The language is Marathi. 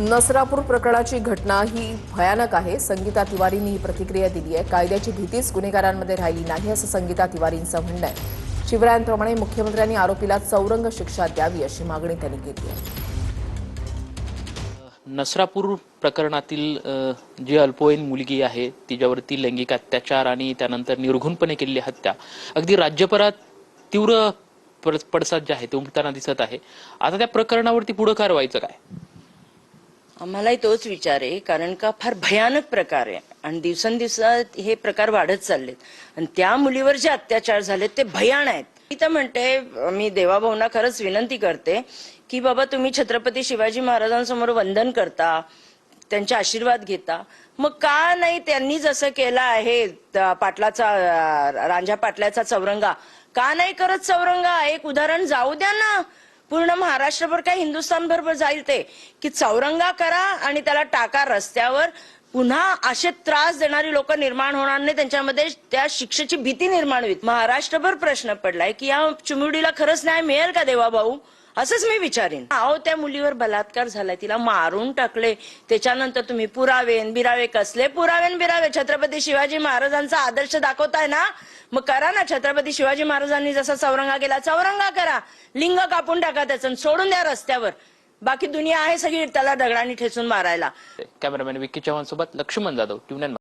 नसरापूर प्रकरणाची घटना ही भयानक आहे. संगीता तिवारींनी ही प्रतिक्रिया दिली आहे. कायद्याची भीतीच गुन्हेगारांमध्ये राहिली नाही असं संगीता तिवारींचं म्हणणं आहे. शिवरायांप्रमाणे मुख्यमंत्र्यांनी आरोपीला चौरंग शिक्षा द्यावी अशी मागणी त्यांनी केली आहे. नसरापूर प्रकरणातील जी अल्पवयीन मुलगी आहे तिच्यावरती लैंगिक अत्याचार आणि त्यानंतर निर्घृणपणे केलेली हत्या अगदी राज्यभरात तीव्र पडसाद जे आहे ते उमटताना दिसत आहे. आता त्या प्रकरणावरती पुढे कारवाईचं काय? आम्हालाही तोच विचार आहे, कारण का फार भयानक प्रकार आहे आणि दिवसेंदिवस हे प्रकार वाढत चाललेत आणि त्या मुलीवर जे अत्याचार झालेत ते भयान आहेत. मी तर म्हणते, मी देवाभाऊंना खरंच विनंती करते की बाबा तुम्ही छत्रपती शिवाजी महाराजांसमोर वंदन करता, त्यांचे आशीर्वाद घेता, मग का नाही त्यांनी जसं केलं आहे पाटलाचा रांझा पाटलाचा चौरंगा का नाही करत? चौरंगा एक उदाहरण जाऊ द्या ना. पूर्ण महाराष्ट्रभर काय हिंदुस्थानभर जाईल ते की चौरंगा करा आणि त्याला टाका रस्त्यावर. पुन्हा असे त्रास देणारी लोक निर्माण होणार नाही, त्यांच्यामध्ये त्या शिक्षेची भीती निर्माण होईल. महाराष्ट्रभर प्रश्न पडलाय की या चिमुरडीला खरंच न्याय मिळेल का देवाभाऊ, असंच मी विचारेन. अहो, त्या मुलीवर बलात्कार झालाय, तिला मारून टाकले, त्याच्यानंतर तुम्ही पुरावे बिरावे, कसले पुरावे बिरावे? छत्रपती शिवाजी महाराजांचा आदर्श दाखवताय ना, मग करा ना. छत्रपती शिवाजी महाराजांनी जसा चौरंगा केला चौरंगा करा, लिंग कापून टाका त्याचं, सोडून द्या रस्त्यावर. बाकी दुनिया आहे सगळी त्याला दगडांनी ठेचून मारायला. कॅमेरामॅन विक्की चव्हाण सोबत लक्ष्मण जाधव, TVNN.